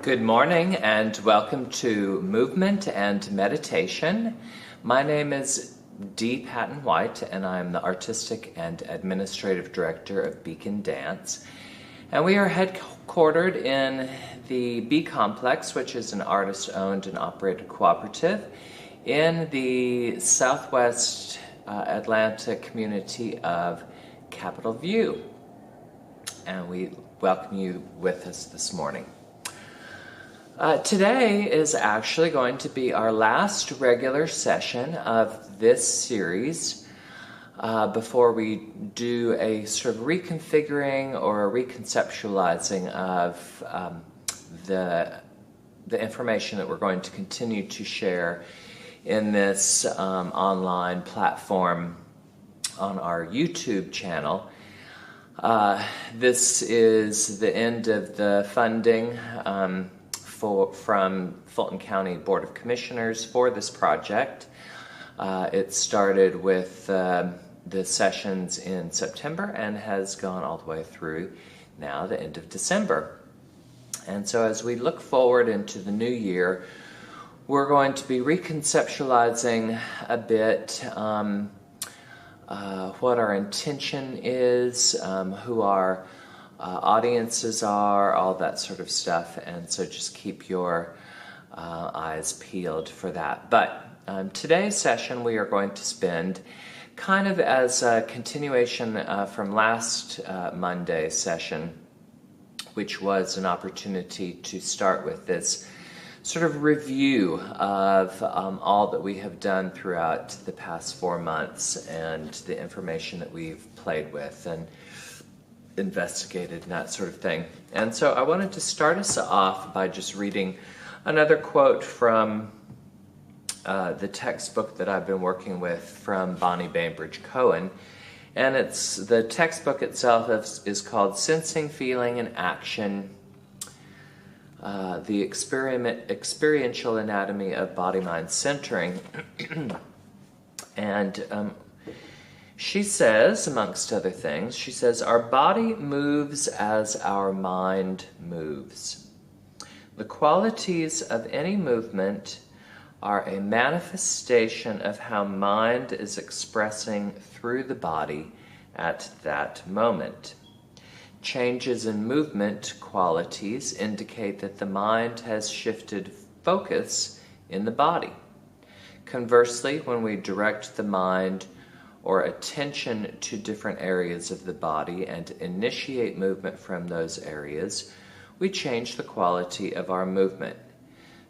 Good morning and welcome to Movement and Meditation. My name is Dee Patton White and I'm the Artistic and Administrative Director of Beacon Dance. And we are headquartered in the B Complex, which is an artist-owned and operated cooperative in the Southwest Atlanta community of Capitol View. And we welcome you with us this morning. Today is actually going to be our last regular session of this series before we do a sort of reconfiguring or a reconceptualizing of the information that we're going to continue to share in this online platform on our YouTube channel. This is the end of the funding from Fulton County Board of Commissioners for this project. It started with the sessions in September and has gone all the way through now the end of December. And so as we look forward into the new year, we're going to be reconceptualizing a bit what our intention is, who our audiences are, all that sort of stuff, and so just keep your eyes peeled for that. But today's session we are going to spend kind of as a continuation from last Monday's session, which was an opportunity to start with this sort of review of all that we have done throughout the past 4 months and the information that we've played with and investigated and that sort of thing. And so I wanted to start us off by just reading another quote from the textbook that I've been working with from Bonnie Bainbridge Cohen. And the textbook itself is called Sensing, Feeling, and Action, the Experiential Anatomy of Body-Mind Centering. And she says, amongst other things, she says, our body moves as our mind moves. The qualities of any movement are a manifestation of how mind is expressing through the body at that moment. Changes in movement qualities indicate that the mind has shifted focus in the body. Conversely, when we direct the mind or attention to different areas of the body and initiate movement from those areas, we change the quality of our movement.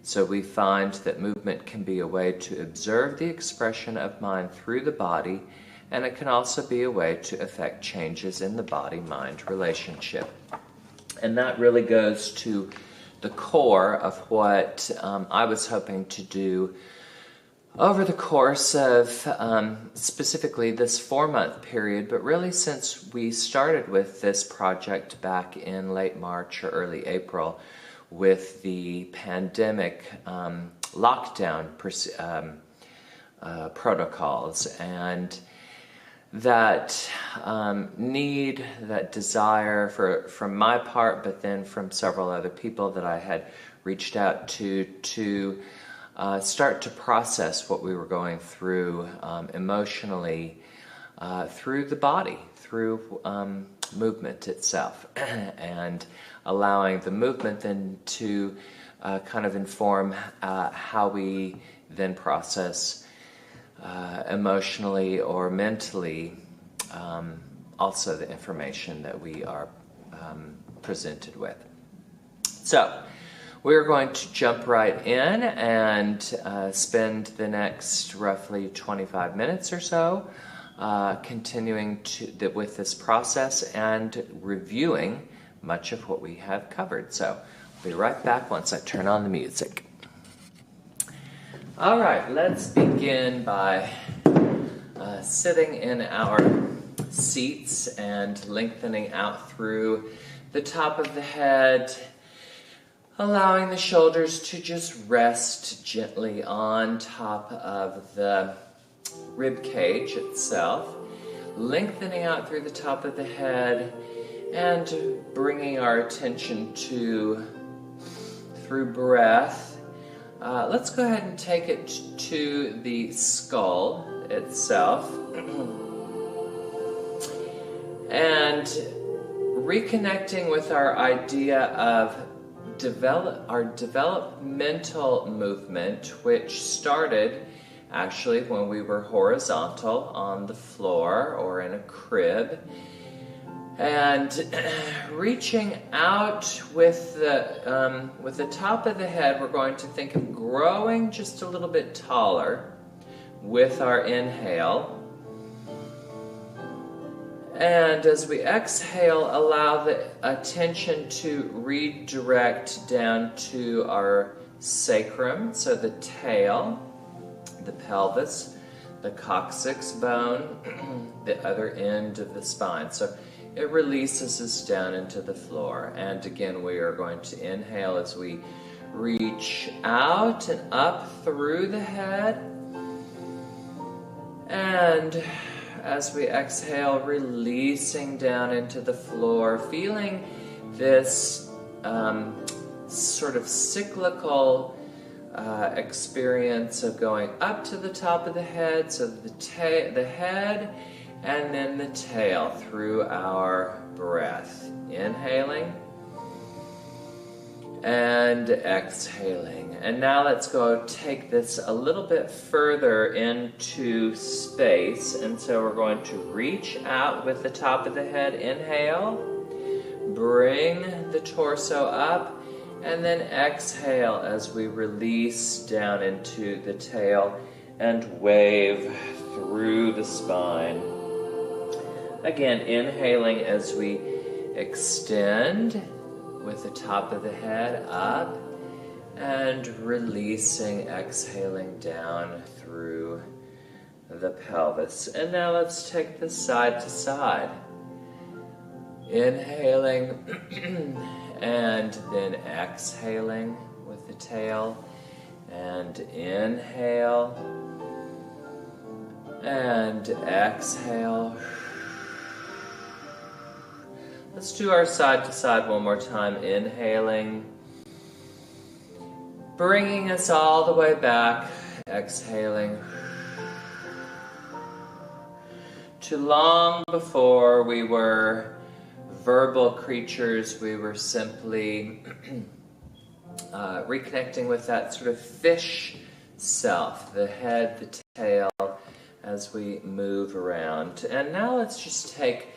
So we find that movement can be a way to observe the expression of mind through the body, and it can also be a way to affect changes in the body-mind relationship. And that really goes to the core of what I was hoping to do over the course of specifically this 4-month period, but really since we started with this project back in late March or early April with the pandemic lockdown protocols, and that need, that desire from my part, but then from several other people that I had reached out to start to process what we were going through emotionally through the body, through movement itself, and allowing the movement then to kind of inform how we then process emotionally or mentally also the information that we are presented with. So we're going to jump right in and spend the next roughly 25 minutes or so continuing with this process and reviewing much of what we have covered. So I'll be right back once I turn on the music. All right, let's begin by sitting in our seats and lengthening out through the top of the head, allowing the shoulders to just rest gently on top of the rib cage itself, lengthening out through the top of the head and bringing our attention to through breath. Let's go ahead and take it to the skull itself. And reconnecting with our idea of our developmental movement, which started actually when we were horizontal on the floor or in a crib, and reaching out with the top of the head. We're going to think of growing just a little bit taller with our inhale. And as we exhale, allow the attention to redirect down to our sacrum, so the tail, the pelvis, the coccyx bone, the other end of the spine. So it releases us down into the floor. And again, we are going to inhale as we reach out and up through the head. And as we exhale, releasing down into the floor, feeling this sort of cyclical experience of going up to the top of the head, so the head and then the tail through our breath. Inhaling and exhaling. And now let's go take this a little bit further into space. And so we're going to reach out with the top of the head. Inhale, bring the torso up, and then exhale as we release down into the tail and wave through the spine. Again, inhaling as we extend with the top of the head up, and releasing, exhaling down through the pelvis. And now let's take this side to side. Inhaling and then exhaling with the tail, and inhale and exhale. Let's do our side to side one more time. Inhaling, bringing us all the way back. Exhaling. Too long before we were verbal creatures, we were simply reconnecting with that sort of fish self, the head, the tail, as we move around. And now let's just take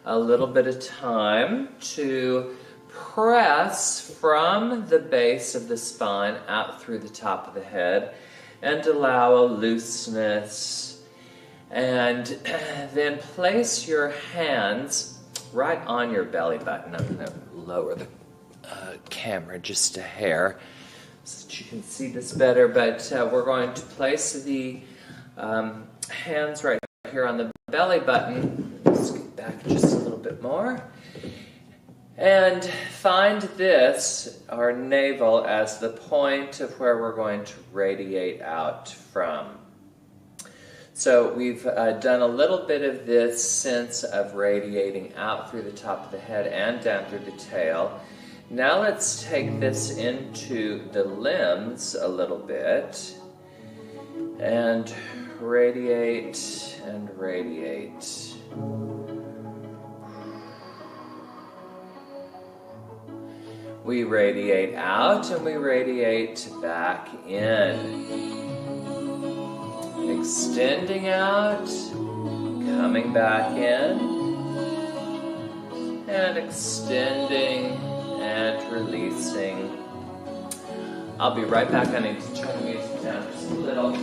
a little bit of time to press from the base of the spine out through the top of the head, and allow a looseness. And then place your hands right on your belly button. I'm going to lower the camera just a hair so that you can see this better, but we're going to place the hands right here on the belly button. Let's get back just a little bit more. And find this, our navel, as the point of where we're going to radiate out from. So we've done a little bit of this sense of radiating out through the top of the head and down through the tail. Now let's take this into the limbs a little bit and radiate and radiate. We radiate out and we radiate back in. Extending out, coming back in, and extending and releasing. I'll be right back. I need to turn the music down just a little.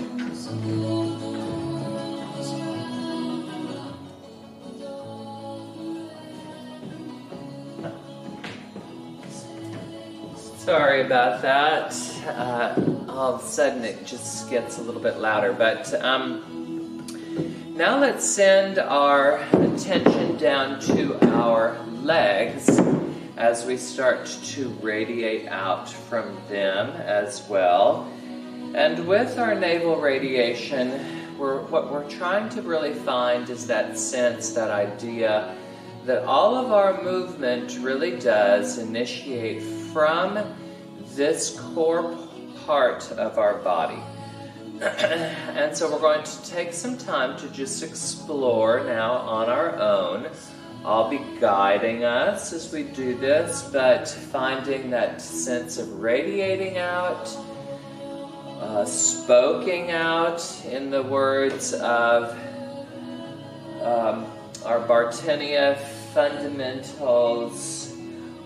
Sorry about that. All of a sudden it just gets a little bit louder. But now let's send our attention down to our legs as we start to radiate out from them as well. And with our navel radiation, what we're trying to really find is that sense, that idea that all of our movement really does initiate from this core part of our body. And so we're going to take some time to just explore now on our own. I'll be guiding us as we do this, but finding that sense of radiating out, spoking out in the words of our Bartenia fundamentals,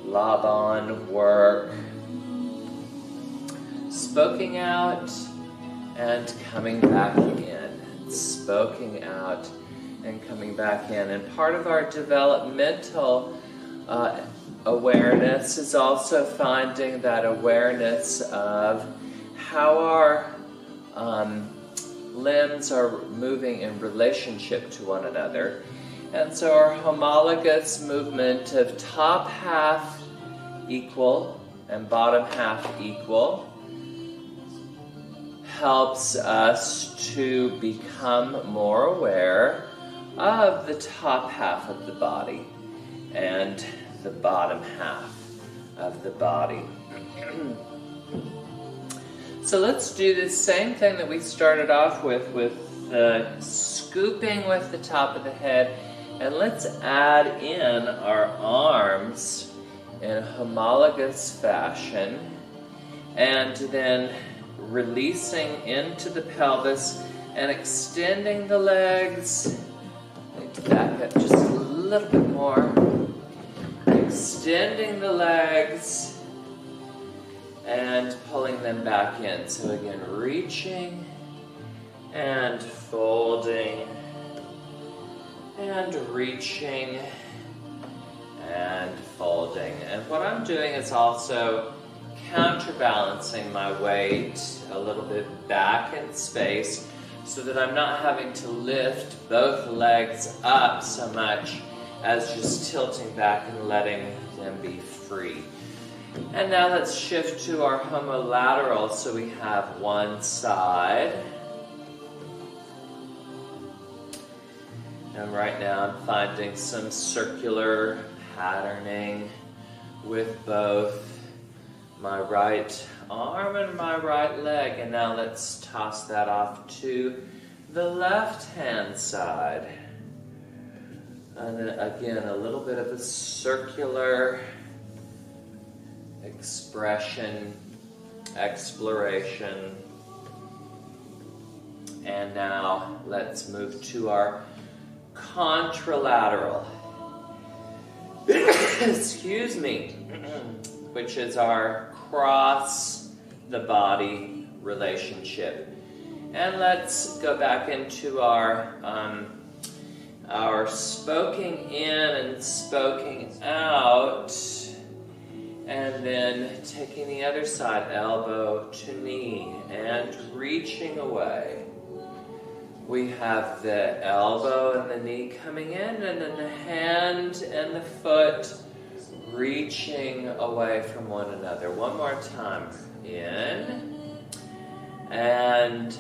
Laban work. Spoking out and coming back in. Spoking out and coming back in. And part of our developmental awareness is also finding that awareness of how our limbs are moving in relationship to one another. And so our homologous movement of top half equal and bottom half equal helps us to become more aware of the top half of the body and the bottom half of the body. So let's do the same thing that we started off with the scooping with the top of the head, and let's add in our arms in a homologous fashion, and then releasing into the pelvis and extending the legs. I need to back up just a little bit more. Extending the legs and pulling them back in. So again, reaching and folding and reaching and folding. And what I'm doing is also counterbalancing my weight a little bit back in space so that I'm not having to lift both legs up so much as just tilting back and letting them be free. And now let's shift to our homolateral. So we have one side. And right now I'm finding some circular patterning with both my right arm and my right leg. And now let's toss that off to the left-hand side. And then again, a little bit of a circular expression, exploration. And now let's move to our contralateral. Excuse me. Which is our cross the body relationship. And let's go back into our spoking in and spoking out, and then taking the other side, elbow to knee, and reaching away. We have the elbow and the knee coming in, and then the hand and the foot reaching away from one another. One more time. In and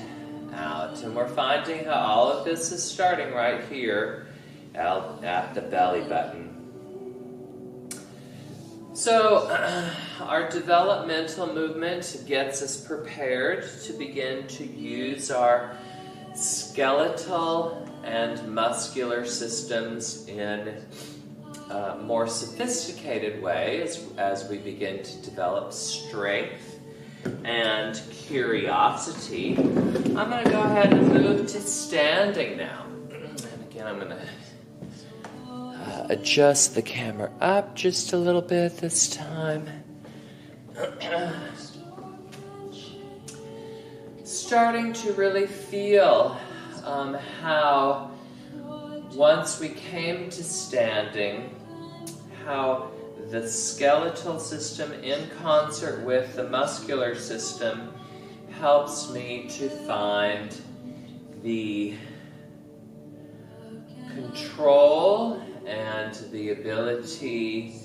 out. And we're finding how all of this is starting right here at the belly button. So our developmental movement gets us prepared to begin to use our skeletal and muscular systems in a more sophisticated way as we begin to develop strength and curiosity. I'm going to go ahead and move to standing now. And again, I'm going to adjust the camera up just a little bit this time. Starting to really feel how once we came to standing, how the skeletal system in concert with the muscular system helps me to find the control and the ability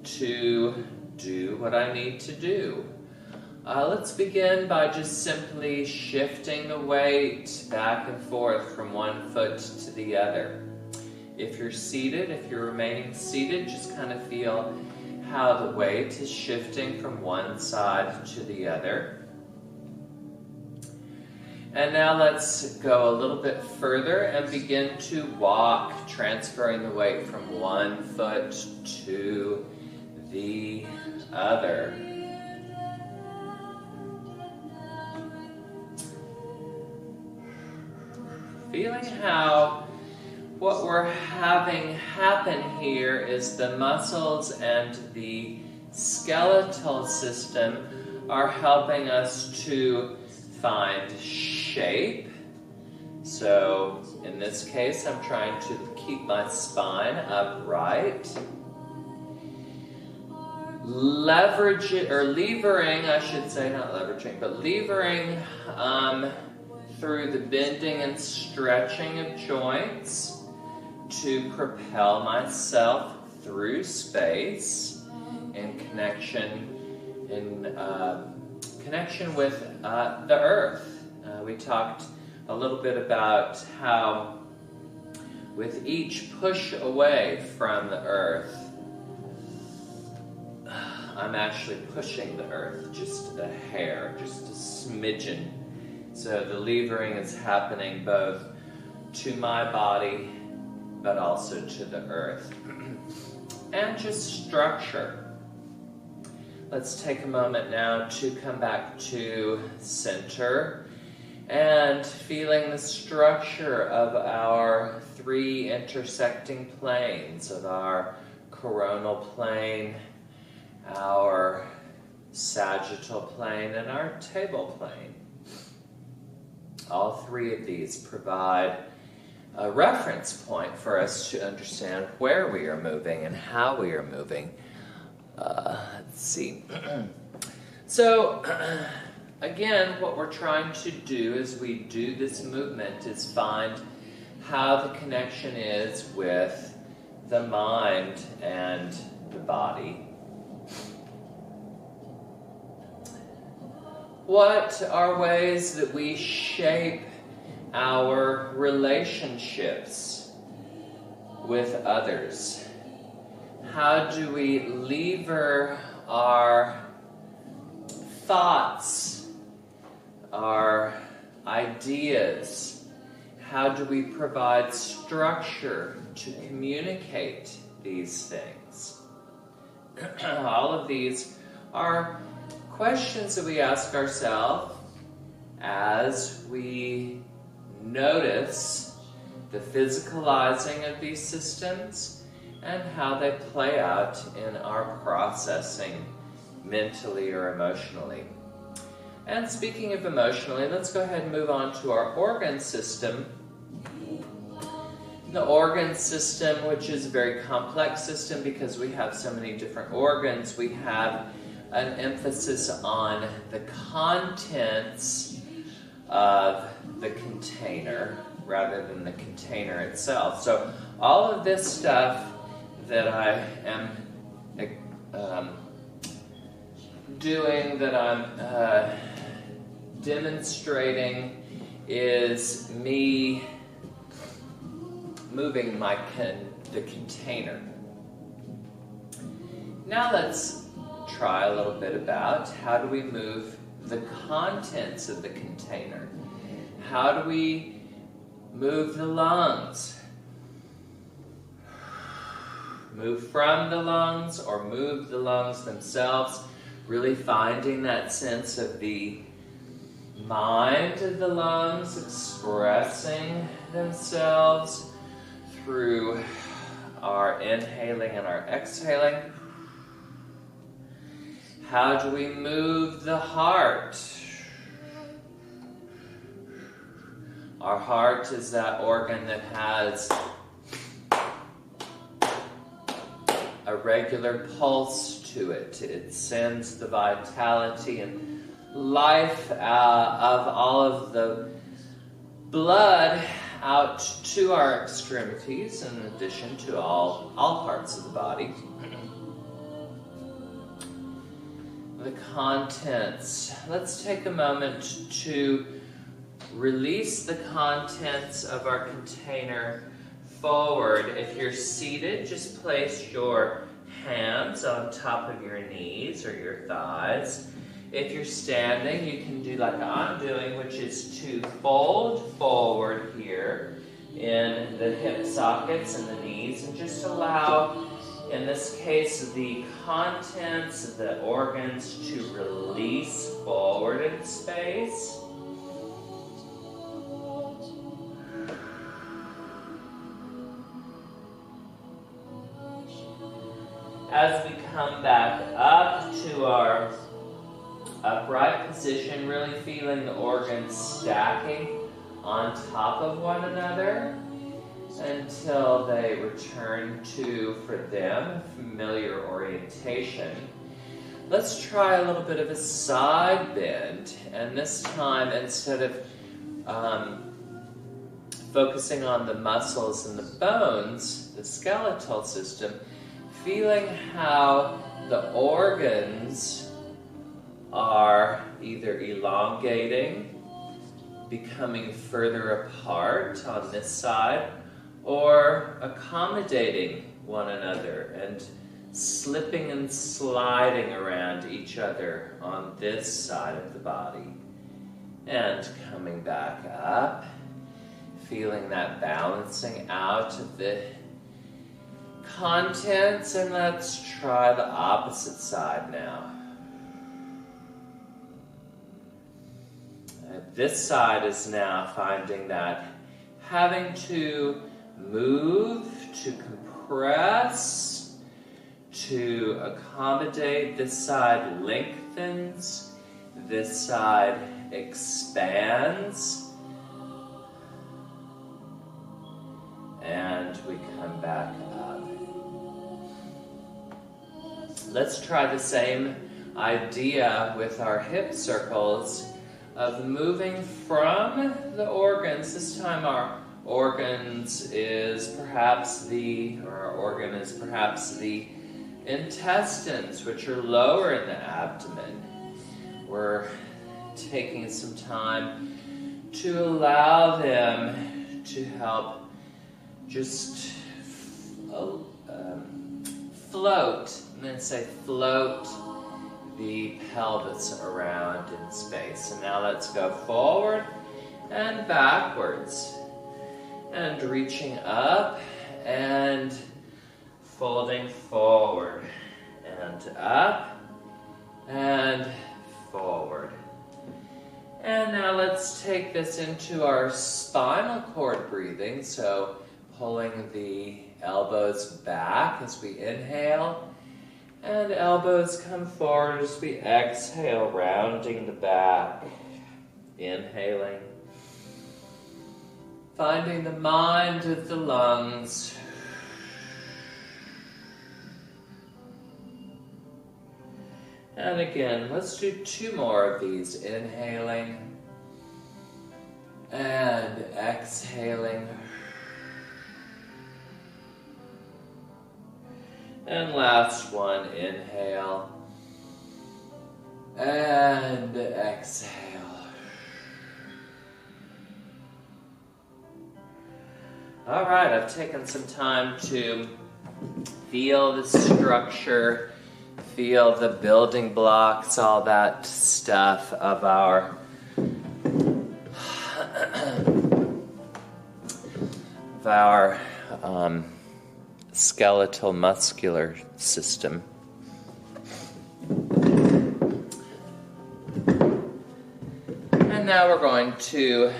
to do what I need to do. Let's begin by just simply shifting the weight back and forth from one foot to the other. If you're seated, if you're remaining seated, just kind of feel how the weight is shifting from one side to the other. And now let's go a little bit further and begin to walk, transferring the weight from one foot to the other. Feeling how what we're having happen here is the muscles and the skeletal system are helping us to find shape. So in this case, I'm trying to keep my spine upright. Levering, I should say, not leveraging, but levering through the bending and stretching of joints to propel myself through space in connection with the earth. We talked a little bit about how with each push away from the earth, I'm actually pushing the earth just a hair, just a smidgen. So the levering is happening both to my body, but also to the earth. And just structure. Let's take a moment now to come back to center and feeling the structure of our three intersecting planes of our coronal plane, our sagittal plane, and our table plane. All three of these provide a reference point for us to understand where we are moving and how we are moving. Let's see. So, again, what we're trying to do as we do this movement is find how the connection is with the mind and the body. What are ways that we shape our relationships with others? How do we lever our thoughts, our ideas? How do we provide structure to communicate these things? All of these are questions that we ask ourselves as we notice the physicalizing of these systems and how they play out in our processing mentally or emotionally. And speaking of emotionally, let's go ahead and move on to our organ system. The organ system, which is a very complex system because we have so many different organs, we have an emphasis on the contents of the container rather than the container itself. So all of this stuff that I am doing, that I'm demonstrating, is me moving the container. Now let's try a little bit about how do we move the contents of the container. How do we move the lungs? Move from the lungs or move the lungs themselves, really finding that sense of the mind of the lungs expressing themselves through our inhaling and our exhaling. How do we move the heart? Our heart is that organ that has a regular pulse to it. It sends the vitality and life of all of the blood out to our extremities, in addition to all parts of the body. The contents. Let's take a moment to release the contents of our container forward. If you're seated, just place your hands on top of your knees or your thighs. If you're standing, you can do like I'm doing, which is to fold forward here in the hip sockets and the knees, and just allow, in this case, the contents of the organs to release forward in space. As we come back up to our upright position, really feeling the organs stacking on top of one another until they return to, for them, familiar orientation. Let's try a little bit of a side bend, and this time, instead of focusing on the muscles and the bones, the skeletal system, feeling how the organs are either elongating, becoming further apart on this side, or accommodating one another and slipping and sliding around each other on this side of the body. And coming back up, feeling that balancing out of the contents, and let's try the opposite side now. This side is now finding that having to move, to compress, to accommodate. This side lengthens, this side expands, and we come back up. Let's try the same idea with our hip circles of moving from the organs. This time our organs is perhaps our organ is perhaps the intestines, which are lower in the abdomen. We're taking some time to allow them to help just float. I'm going to say float the pelvis around in space. And now let's go forward and backwards. And reaching up and folding forward. And up and forward. And now let's take this into our spinal cord breathing. So pulling the elbows back as we inhale. And elbows come forward as we exhale, rounding the back. Inhaling. Finding the mind of the lungs. And again, let's do 2 more of these. Inhaling and exhaling. And last one, inhale and exhale. All right, I've taken some time to feel the structure, feel the building blocks, all that stuff of our skeletal muscular system. And now we're going to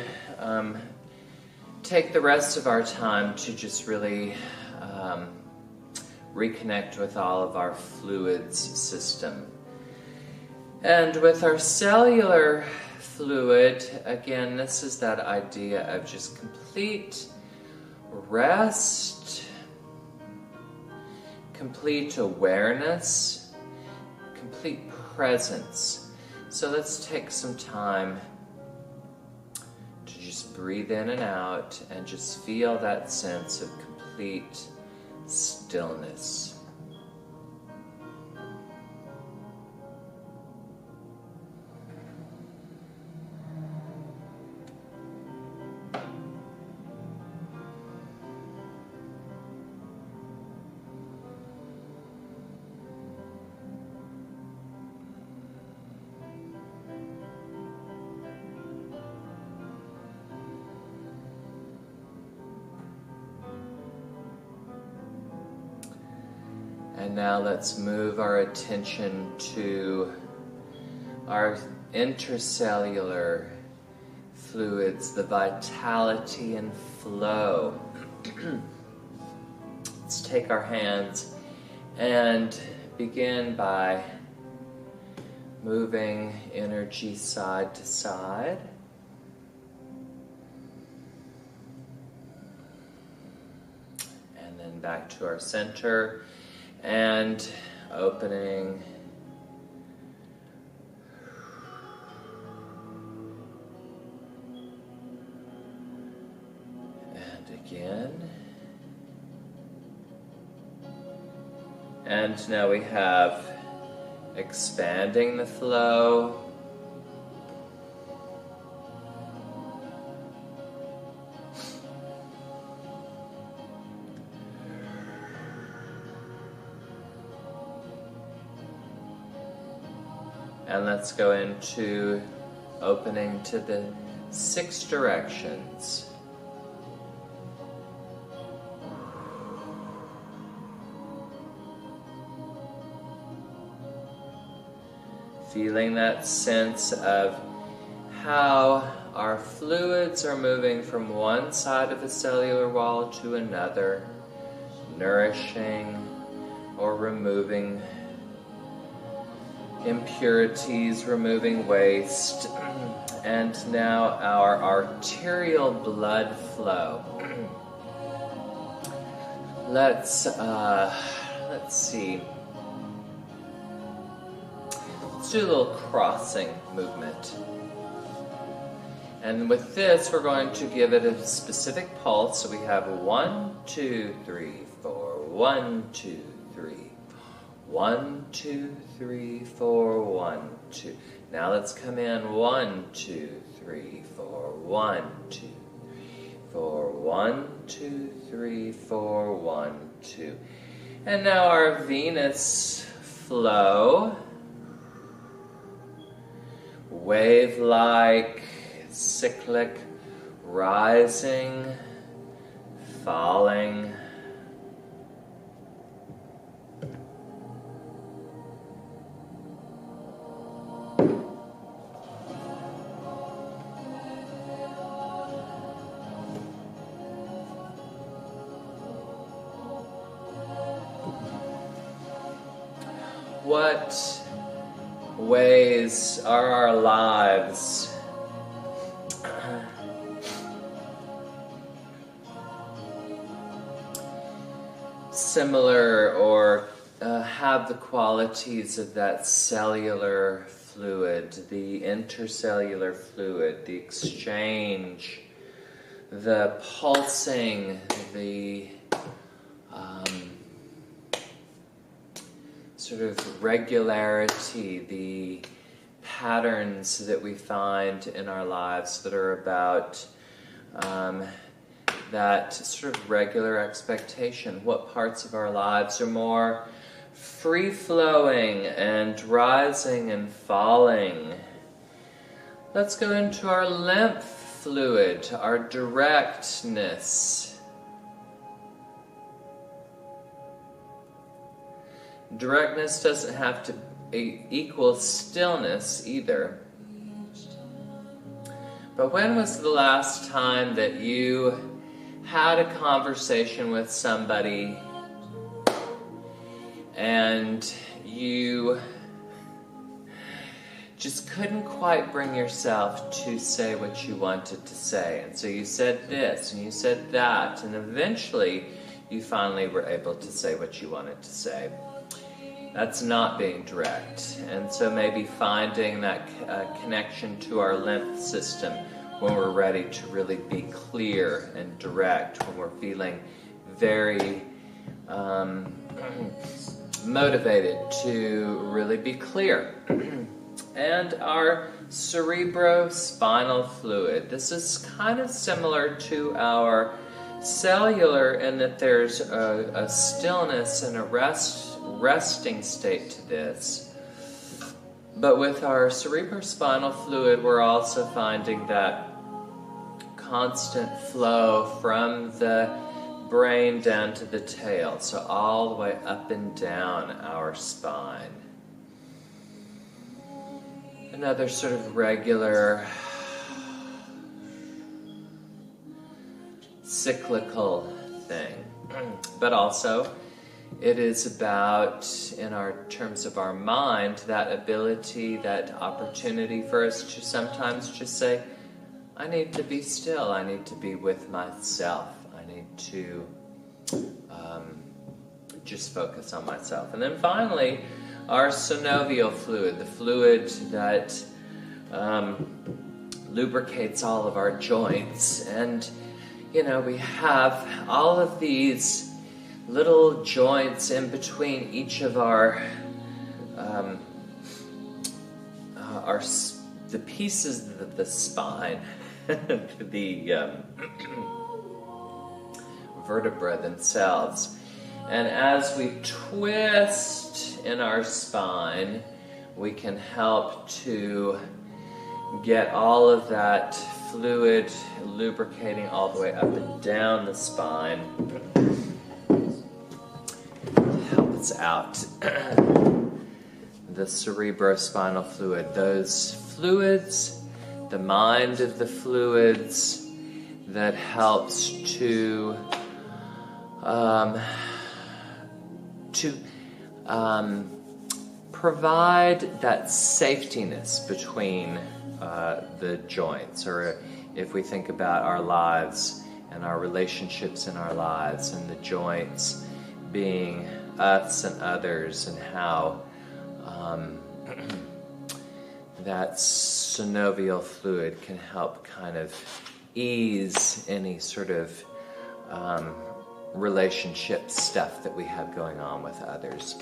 take the rest of our time to just really reconnect with all of our fluids system. And with our cellular fluid, again, this is that idea of just complete rest, complete awareness, complete presence. So let's take some time to just breathe in and out and just feel that sense of complete stillness. now let's move our attention to our intercellular fluids, the vitality and flow. Let's take our hands and begin by moving energy side to side. And then back to our center and opening. And again. And now we have expanding the flow. And let's go into opening to the 6 directions. Feeling that sense of how our fluids are moving from one side of the cellular wall to another, nourishing or removing impurities, removing waste. And now our arterial blood flow. Let's see. Let's do a little crossing movement. And with this, we're going to give it a specific pulse. So we have 1, 2, 3, 4. 1, 2, 3. 1, 2, 3, 4. 1, 2. Now let's come in. 1, 2, 3, 4. 1, 2, 3, 4. 1, 2, 3, 4. 1, 2. And now our venous flow. Wave-like, cyclic, rising, falling. What ways are our lives similar or have the qualities of that cellular fluid, the intercellular fluid, the exchange, the pulsing, the sort of regularity, the patterns that we find in our lives that are about that sort of regular expectation. What parts of our lives are more free-flowing and rising and falling? Let's go into our lymph fluid, our directness. Directness doesn't have to equal stillness either. But when was the last time that you had a conversation with somebody and you just couldn't quite bring yourself to say what you wanted to say? And so you said this and you said that, and eventually you finally were able to say what you wanted to say. That's not being direct. And so maybe finding that connection to our lymph system when we're ready to really be clear and direct, when we're feeling very motivated to really be clear. And our cerebrospinal fluid. This is kind of similar to our cellular in that there's a stillness and a resting state to this. But with our cerebrospinal fluid, we're also finding that constant flow from the brain down to the tail, so all the way up and down our spine. Another sort of regular cyclical thing, but also it is about, in our terms of our mind, that ability, that opportunity for us to sometimes just say, I need to be still, I need to be with myself, I need to just focus on myself. And then finally, our synovial fluid, the fluid that lubricates all of our joints. And, you know, we have all of these little joints in between each of the pieces of the spine, the vertebrae themselves. And as we twist in our spine, we can help to get all of that fluid lubricating all the way up and down the spine. Help us out. The cerebrospinal fluid, those fluids, the mind of the fluids that helps to provide that safetiness between the joints, or if we think about our lives and our relationships in our lives and the joints being us and others, and how that synovial fluid can help kind of ease any sort of relationship stuff that we have going on with others.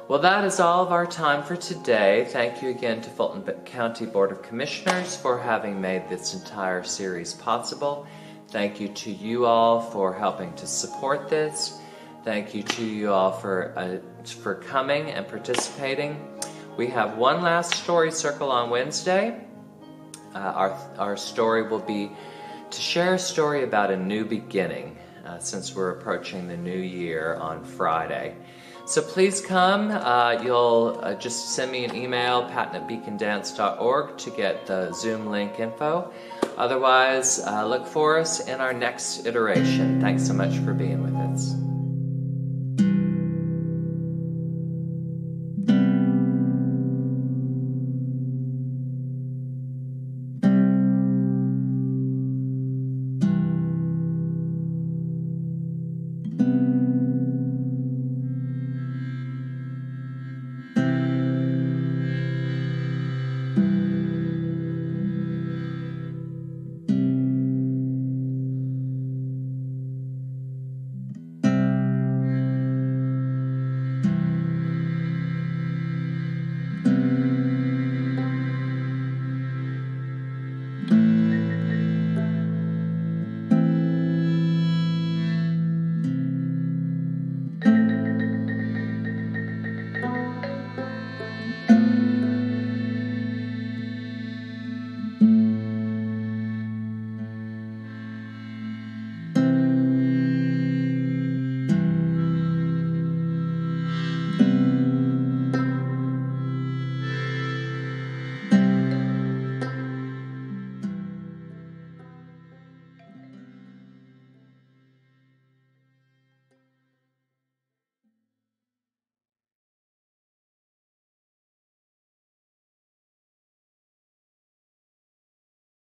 Well, that is all of our time for today. Thank you again to Fulton County Board of Commissioners for having made this entire series possible. Thank you to you all for helping to support this. Thank you to you all for coming and participating. We have one last story circle on Wednesday. Our story will be to share a story about a new beginning, since we're approaching the new year on Friday. So please come. You'll just send me an email, patton@beacondance.org, to get the Zoom link info. Otherwise, look for us in our next iteration. Thanks so much for being with us.